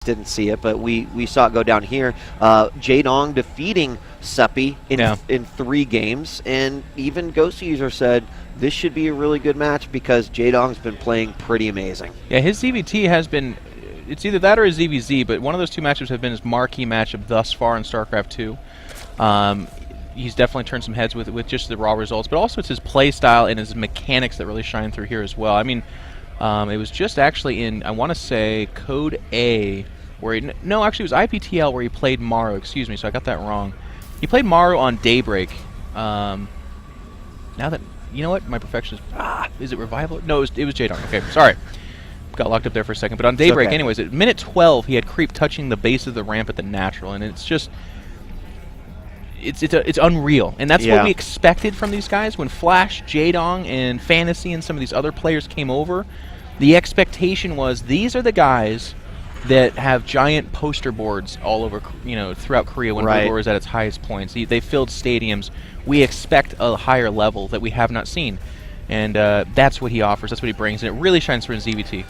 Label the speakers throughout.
Speaker 1: didn't see it, but we saw it go down here. Jaedong defeating Seppi in 3 games, and even Ghost User said this should be a really good match because Jaedong's been playing pretty amazing.
Speaker 2: Yeah, his ZvT has been, it's either that or his ZvZ, but one of those 2 matchups have been his marquee matchup thus far in StarCraft 2. He's definitely turned some heads with just the raw results, but also it's his play style and his mechanics that really shine through here as well. I mean, it was just actually in, I want to say, Code A, where he, no, actually it was IPTL where he played Maru, excuse me, so I got that wrong. He played Maru on Daybreak. Now that, you know what, my perfection is it Revival? No, it was Jaedong, okay, sorry. Got locked up there for a second, but on Daybreak anyways, at minute 12, he had creep touching the base of the ramp at the natural, and it's just, it's unreal, and that's what we expected from these guys. When Flash, Jaedong, and Fantasy and some of these other players came over, the expectation was these are the guys that have giant poster boards all over, throughout Korea when Brood War is at its highest points. They filled stadiums. We expect a higher level that we have not seen, and that's what he offers. That's what he brings, and it really shines through in ZvT.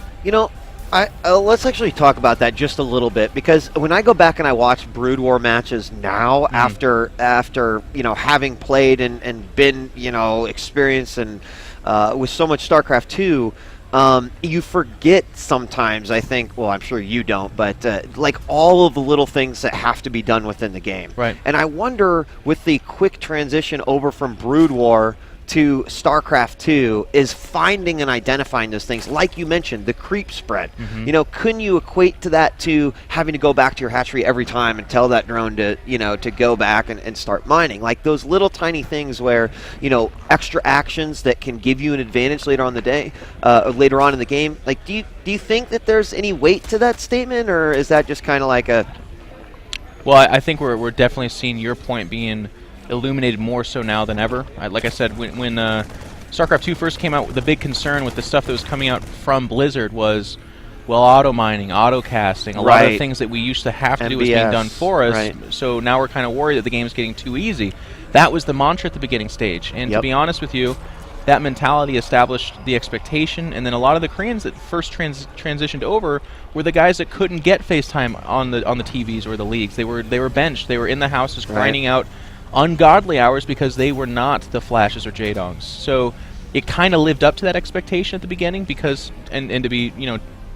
Speaker 1: Let's actually talk about that just a little bit, because when I go back and I watch Brood War matches now, after having played and been experienced and with so much StarCraft 2, you forget sometimes. I think, well, I'm sure you don't, but like all of the little things that have to be done within the game. Right. And I wonder, with the quick transition over from Brood War to StarCraft 2, is finding and identifying those things, like you mentioned, the creep spread. Couldn't you equate to that to having to go back to your hatchery every time and tell that drone to to go back and start mining? Like those little tiny things where extra actions that can give you an advantage later on in the game. Like, do you think that there's any weight to that statement, or is that just kind of like a?
Speaker 2: Well, I think we're definitely seeing your point being illuminated more so now than ever. Like I said, when StarCraft 2 first came out, the big concern with the stuff that was coming out from Blizzard was, well, auto mining, auto casting, a lot of things that we used to have to do was being done for us. So now we're kind of worried that the game's getting too easy. That was the mantra at the beginning stage, and to be honest with you, that mentality established the expectation, and then a lot of the Koreans that first transitioned over were the guys that couldn't get FaceTime on the TVs or the leagues. They were benched. They were in the houses grinding out ungodly hours because they were not the Flashes or Jaedongs. So it kind of lived up to that expectation at the beginning, because and to be,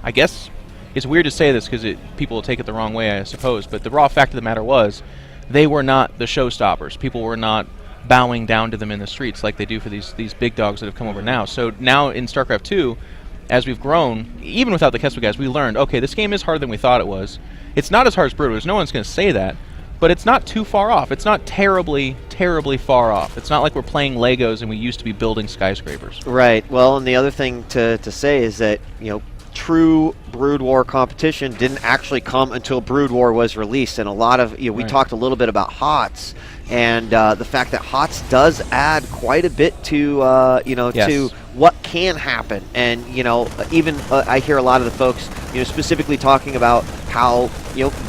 Speaker 2: I guess it's weird to say this because people will take it the wrong way, I suppose, but the raw fact of the matter was they were not the showstoppers. People were not bowing down to them in the streets like they do for these big dogs that have come over now. So now in StarCraft 2, as we've grown, even without the Keswick guys, we learned, okay, this game is harder than we thought it was. It's not as hard as Brood War. No one's going to say that. But it's not too far off. It's not terribly, terribly far off. It's not like we're playing Legos and we used to be building skyscrapers. Right.
Speaker 1: Well, and the other thing to say is that, true Brood War competition didn't actually come until Brood War was released. And a lot of, we talked a little bit about HOTS, and the fact that HOTS does add quite a bit to, to what can happen. And, even I hear a lot of the folks, specifically talking about how,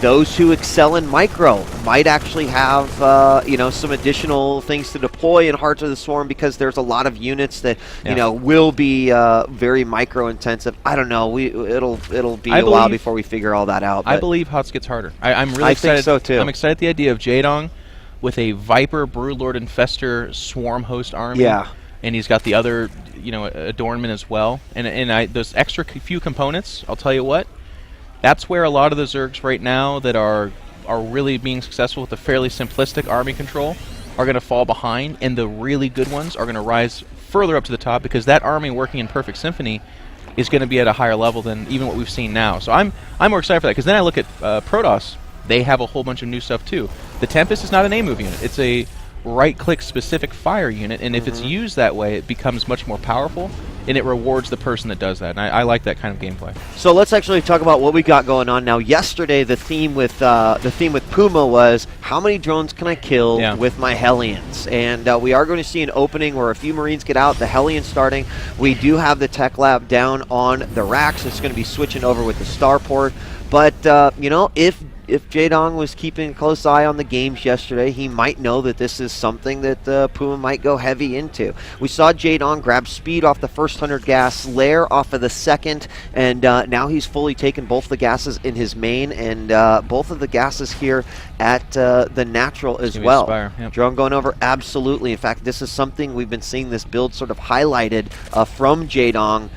Speaker 1: those who excel in micro might actually have, some additional things to deploy in Hearts of the Swarm, because there's a lot of units that, will be very micro intensive. I don't know. It'll be a while before we figure all that out.
Speaker 2: I believe HOTS gets harder. I'm really excited.
Speaker 1: I think so too.
Speaker 2: I'm excited at the idea of Jaedong with a Viper, Broodlord, Infester, Swarm host army. Yeah. And he's got the other, adornment as well. And those extra few components, I'll tell you what, that's where a lot of the Zergs right now that are really being successful with the fairly simplistic army control are going to fall behind, and the really good ones are going to rise further up to the top, because that army working in perfect symphony is going to be at a higher level than even what we've seen now. So I'm more excited for that, because then I look at Protoss. They have a whole bunch of new stuff too. The Tempest is not an A-move unit. It's a right-click specific fire unit, and if it's used that way, it becomes much more powerful, and it rewards the person that does that. And I like that kind of gameplay.
Speaker 1: So let's actually talk about what we got going on now. Yesterday, the theme with PuMa was, how many drones can I kill with my Hellions? And we are going to see an opening where a few Marines get out, the Hellions starting. We do have the tech lab down on the racks. It's going to be switching over with the starport. But if Jaedong was keeping a close eye on the games yesterday, he might know that this is something that PuMa might go heavy into. We saw Jaedong grab speed off the first 100 gas, lair off of the second, and now he's fully taken both the gases in his main and both of the gases here at the natural as well.
Speaker 2: Yep.
Speaker 1: Drone going over, absolutely. In fact, this is something we've been seeing this build sort of highlighted from Jaedong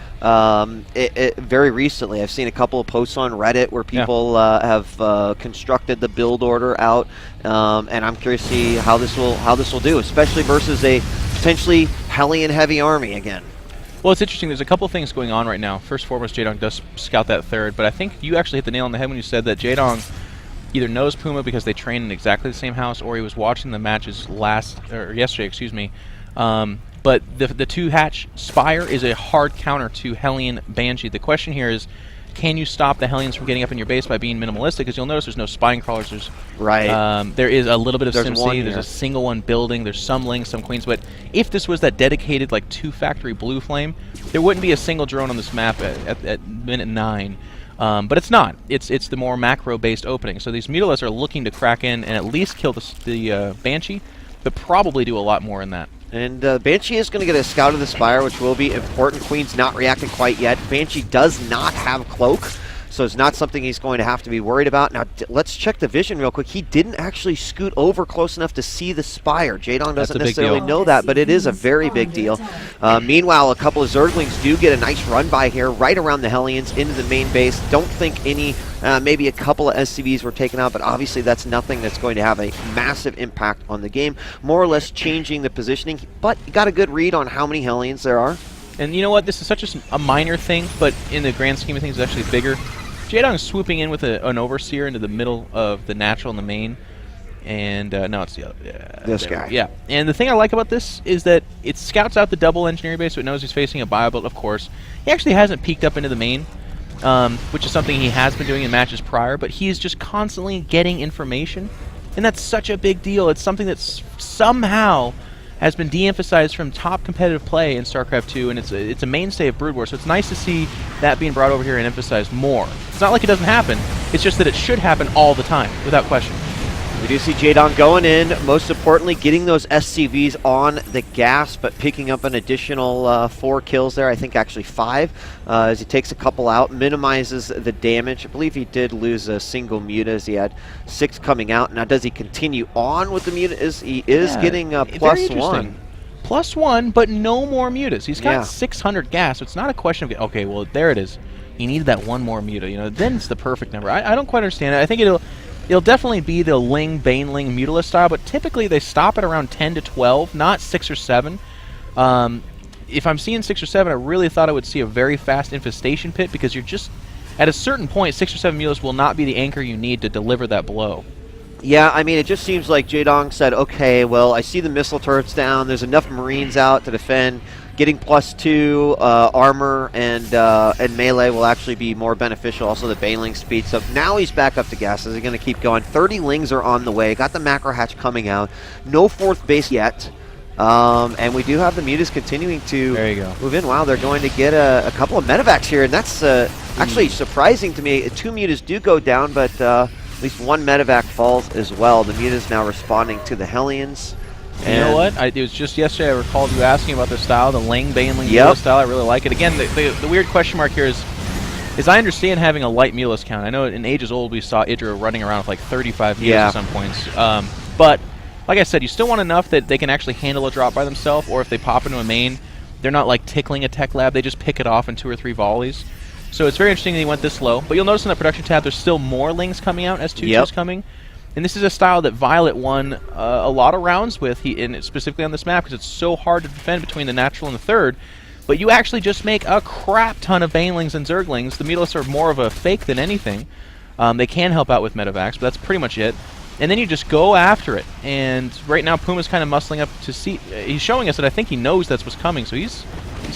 Speaker 1: very recently. I've seen a couple of posts on Reddit where people have constructed the build order out, and I'm curious to see how this will do, especially versus a potentially Hellion heavy army again.
Speaker 2: Well, it's interesting. There's a couple things going on right now. First and foremost, Jaedong does scout that third, but I think you actually hit the nail on the head when you said that Jaedong either knows PuMa because they train in exactly the same house, or he was watching the matches yesterday, excuse me. But the 2-hatch Spire is a hard counter to Hellion Banshee. The question here is, can you stop the Hellions from getting up in your base by being minimalistic? Because you'll notice there's no spine crawlers. There is a little bit of SimC. There's a single one building. There's some Lings, some Queens. But if this was that dedicated, like, 2-factory Blue Flame, there wouldn't be a single drone on this map at minute 9. But it's not. It's the more macro-based opening. So these Mutilas are looking to crack in and at least kill the Banshee, but probably do a lot more in that.
Speaker 1: And Banshee is going to get a scout of the Spire, which will be important. Queen's not reacting quite yet. Banshee does not have Cloak, so it's not something he's going to have to be worried about. Now, let's check the vision real quick. He didn't actually scoot over close enough to see the Spire. Jaedong doesn't necessarily know that, but it is a very big deal. Meanwhile, a couple of Zerglings do get a nice run by here, right around the Hellions, into the main base. Don't think any, maybe a couple of SCVs were taken out, but obviously that's nothing that's going to have a massive impact on the game. More or less changing the positioning, but you got a good read on how many Hellions there are.
Speaker 2: And you know what? This is such a minor thing, but in the grand scheme of things, it's actually bigger. Jaedong is swooping in with an Overseer into the middle of the natural and the main. And no, it's the other.
Speaker 1: This guy.
Speaker 2: Yeah. And the thing I like about this is that it scouts out the double engineering base, so it knows he's facing a bio-build, of course. He actually hasn't peeked up into the main, which is something he has been doing in matches prior, but he's just constantly getting information. And that's such a big deal. It's something that somehow has been de-emphasized from top competitive play in Starcraft 2, and it's a mainstay of Brood War, so it's nice to see that being brought over here and emphasized more. It's not like it doesn't happen, it's just that it should happen all the time, without question.
Speaker 1: We do see Jaedong going in, most importantly getting those SCVs on the gas, but picking up an additional 4 kills there, I think actually 5, as he takes a couple out, minimizes the damage. I believe he did lose a single Muta as he had 6 coming out. Now does he continue on with the Muta? He is getting +1.
Speaker 2: +1, but no more Mutas. He's got 600 gas, so it's not a question of, okay, well, there it is. He needed that one more Muta, you know, then it's the perfect number. I don't quite understand it. I think it'll definitely be the Ling, Baneling, Mutila style, but typically they stop at around 10 to 12, not 6 or 7. If I'm seeing 6 or 7, I really thought I would see a very fast infestation pit, because you're just, at a certain point, 6 or 7 Mutilas will not be the anchor you need to deliver that blow.
Speaker 1: Yeah, I mean, it just seems like Jaedong said, okay, well, I see the missile turrets down, there's enough Marines out to defend. Getting +2 armor and melee will actually be more beneficial. Also, the Baneling speeds up. Now he's back up to gas. Is he going to keep going? 30 Lings are on the way. Got the macro hatch coming out. No 4th base yet. And we do have the Mutas continuing to move in. Wow, they're going to get a couple of medevacs here, and that's actually surprising to me. 2 Mutas do go down, but at least 1 medevac falls as well. The Mutas now responding to the Hellions.
Speaker 2: And you know what? It was just yesterday I recalled you asking about the style, the Ling, Baneling, Mutila style. I really like it. Again, the weird question mark here is I understand having a light Mulas count. I know in Ages Old we saw Idra running around with like 35 Mulas at some points. But like I said, you still want enough that they can actually handle a drop by themselves, or if they pop into a main, they're not like tickling a tech lab. They just pick it off in 2 or 3 volleys. So it's very interesting that he went this low. But you'll notice in the production tab there's still more Lings coming out, S2 is coming. And this is a style that Violet won a lot of rounds with, and specifically on this map, because it's so hard to defend between the natural and the third. But you actually just make a crap ton of Banelings and Zerglings. The Mutilas are more of a fake than anything. They can help out with medevacs, but that's pretty much it. And then you just go after it. And right now PuMa's kind of muscling up to see. He's showing us that I think he knows that's what's coming, so he's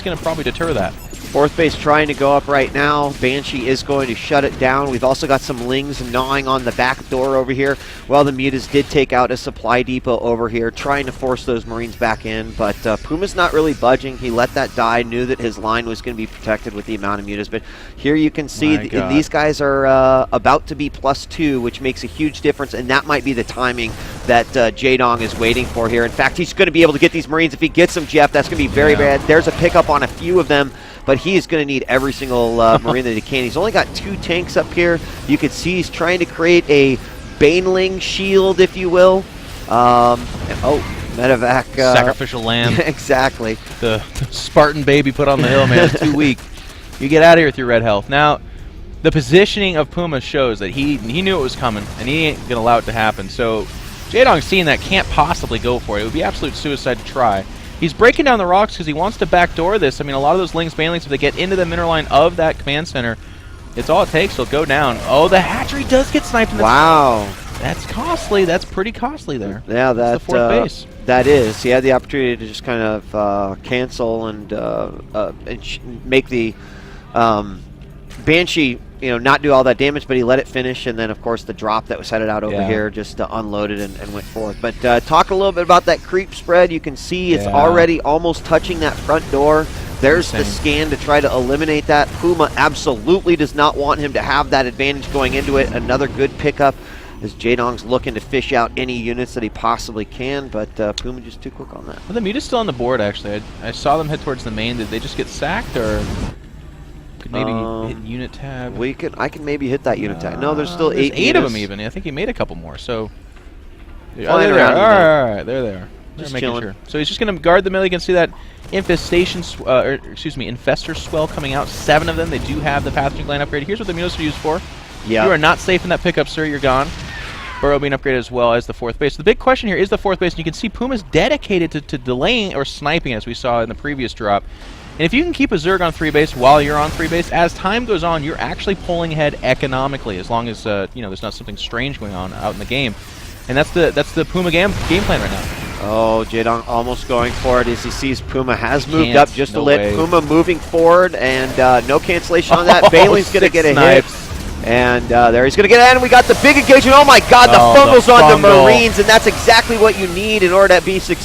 Speaker 2: going to probably deter that.
Speaker 1: Fourth base trying to go up right now. Banshee is going to shut it down. We've also got some Lings gnawing on the back door over here. Well, the Mutas did take out a supply depot over here, trying to force those Marines back in, but PuMa's not really budging. He let that die, knew that his line was going to be protected with the amount of Mutas, but here you can see these guys are about to be +2, which makes a huge difference, and that might be the timing that Jaedong is waiting for here. In fact, he's going to be able to get these Marines. If he gets them, Jeff, that's going to be very bad. There's a pickup on a few of them, but he is going to need every single Marine that he can. He's only got 2 tanks up here. You can see he's trying to create a Baneling shield, if you will. Medevac.
Speaker 2: Sacrificial lamb.
Speaker 1: Exactly.
Speaker 2: The Spartan baby put on the hill, man. It's too weak. You get out of here with your red health. Now, the positioning of PuMa shows that he knew it was coming, and he ain't going to allow it to happen. So, Jaedong, seeing that, can't possibly go for it. It would be absolute suicide to try. He's breaking down the rocks because he wants to backdoor this. I mean, a lot of those Lings, Banelings, if they get into the mineral line of that command center, it's all it takes. They'll go down. Oh, the hatchery does get sniped in the
Speaker 1: Wow.
Speaker 2: That's costly. That's pretty costly there.
Speaker 1: Yeah, that's
Speaker 2: the fourth base.
Speaker 1: That is. He had the opportunity to just kind of cancel and make the Banshee, not do all that damage, but he let it finish, and then, of course, the drop that was headed out over here just unloaded and went forth. But talk a little bit about that creep spread. You can see it's already almost touching that front door. There's the scan to try to eliminate that. PuMa absolutely does not want him to have that advantage going into it. Another good pickup as Jaedong's looking to fish out any units that he possibly can, but PuMa just too quick on that.
Speaker 2: Well, the Muta's still on the board, actually. I saw them head towards the main. Did they just get sacked, or could maybe hit unit tab?
Speaker 1: I can maybe hit that unit tab. No, there's still 8
Speaker 2: 8 of them even. I think he made a couple more, so...
Speaker 1: Flying
Speaker 2: they're
Speaker 1: around.
Speaker 2: All right, they're there.
Speaker 1: Just
Speaker 2: making
Speaker 1: chilling.
Speaker 2: sure. So he's just going to guard the middle. You can see that infestor swell coming out. 7 of them. They do have the pathogen gland upgrade. Here's what the Mutas are used for. You are not safe in that pickup, sir. You're gone. Burrow being upgraded as well as the fourth base. So the big question here is the fourth base, and you can see PuMa's dedicated to delaying or sniping, as we saw in the previous drop. And if you can keep a Zerg on 3 base while you're on 3 base, as time goes on, you're actually pulling ahead economically, as long as there's not something strange going on out in the game. And that's the PuMa game plan right now.
Speaker 1: Oh, Jaedong almost going for it as he sees PuMa has moved up just to let PuMa moving forward, and no cancellation on that. Bailey's going to get a hit. And there he's going to get it, and we got the big engagement. Oh my God, the fungals on the Marines, and that's exactly what you need in order to be successful.